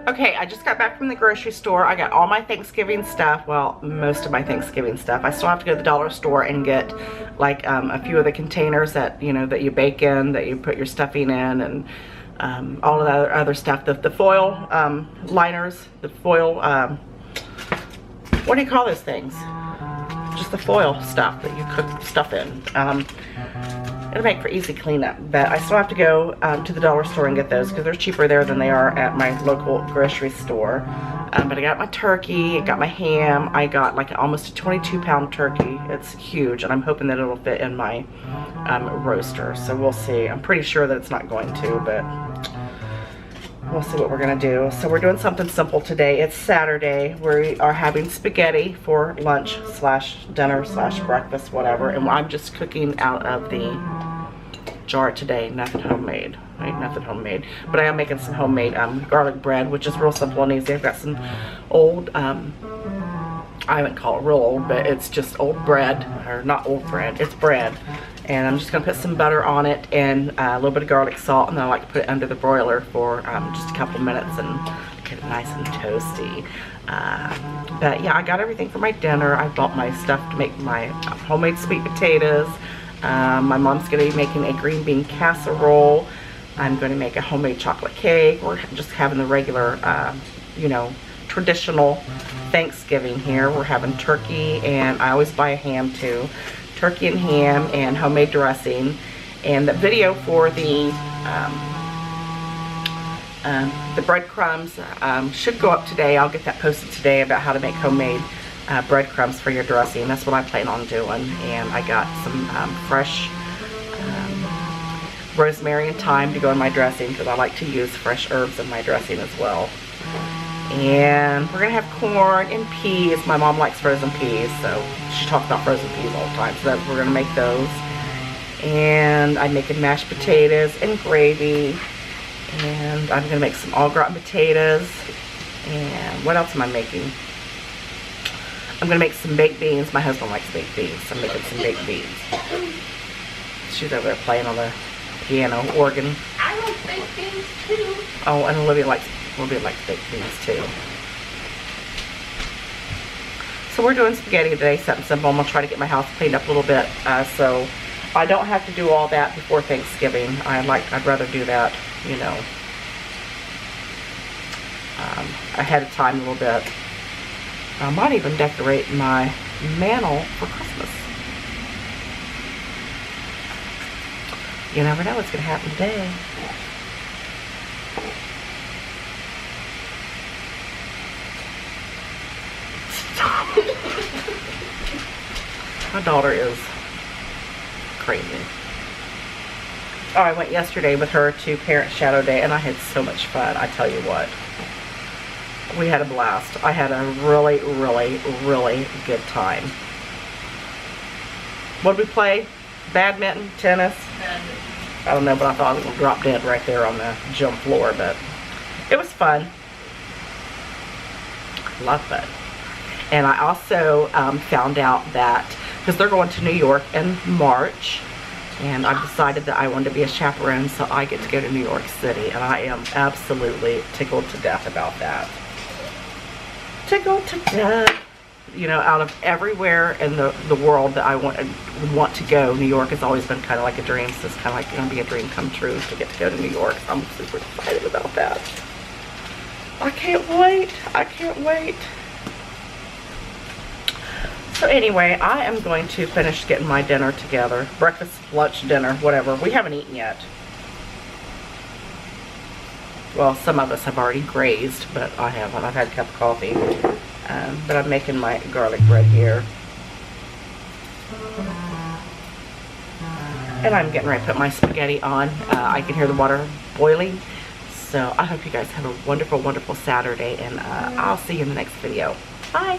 Okay, I just got back from the grocery store. I got all my Thanksgiving stuff. Well, most of my Thanksgiving stuff. I still have to go to the dollar store and get like a few of the containers that, you know, that you bake in, that you put your stuffing in, and all of the other stuff. The foil liners, the foil, what do you call those things? Just the foil stuff that you cook stuff in. It'll make for easy cleanup, but I still have to go to the dollar store and get those because they're cheaper there than they are at my local grocery store. But I got my turkey, I got my ham, I got like almost a 22-pound turkey. It's huge, and I'm hoping that it'll fit in my roaster. So we'll see. I'm pretty sure that it's not going to, but we'll see what we're gonna do. So we're doing something simple today. It's Saturday. We are having spaghetti for lunch slash dinner slash breakfast, whatever. And I'm just cooking out of the jar today. Nothing homemade, right? Nothing homemade. But I am making some homemade garlic bread, which is real simple and easy. I've got some old, I wouldn't call it real old, but it's just old bread, or not old bread, it's bread. And I'm just gonna put some butter on it and a little bit of garlic salt, and then I like to put it under the broiler for just a couple minutes and get it nice and toasty. But yeah, I got everything for my dinner. I bought my stuff to make my homemade sweet potatoes. My mom's gonna be making a green bean casserole. I'm gonna make a homemade chocolate cake. We're just having the regular, you know, traditional Thanksgiving here. We're having turkey, and I always buy a ham too. Turkey and ham and homemade dressing. And the video for the breadcrumbs should go up today. I'll get that posted today about how to make homemade breadcrumbs for your dressing. That's what I plan on doing. And I got some fresh rosemary and thyme to go in my dressing because I like to use fresh herbs in my dressing as well. And we're gonna have corn and peas. My mom likes frozen peas, so she talks about frozen peas all the time, so we're gonna make those. And I'm making mashed potatoes and gravy, and I'm gonna make some au gratin potatoes. And what else am I making? I'm gonna make some baked beans. My husband likes baked beans, so I'm making some baked beans. She's over there playing on the piano organ. I like baked beans too. Oh, and Olivia likes baked beans too. So we're doing spaghetti today, something simple. I'm gonna try to get my house cleaned up a little bit, so I don't have to do all that before Thanksgiving. I'd rather do that, you know, ahead of time a little bit. I might even decorate my mantle for Christmas. You never know what's gonna happen today. My daughter is crazy. Oh, I went yesterday with her to Parent Shadow Day, and I had so much fun. I tell you what, we had a blast. I had a really, really, really good time. What did we play? Badminton, tennis? Badminton. I don't know, but I thought I was going to drop dead right there on the gym floor, but it was fun. Love fun. And I also found out that, because they're going to New York in March, and I've decided that I want to be a chaperone, so I get to go to New York City, and I am absolutely tickled to death about that. Tickled to death. You know, out of everywhere in the world that I would want to go, New York has always been kind of like a dream, so it's kind of like going to be a dream come true to get to go to New York. So I'm super excited about that. I can't wait. I can't wait. So anyway, I am going to finish getting my dinner together. Breakfast, lunch, dinner, whatever. We haven't eaten yet. Well, some of us have already grazed, but I haven't. I've had a cup of coffee. But I'm making my garlic bread here. And I'm getting ready to put my spaghetti on. I can hear the water boiling. So I hope you guys have a wonderful, wonderful Saturday, and I'll see you in the next video. Bye!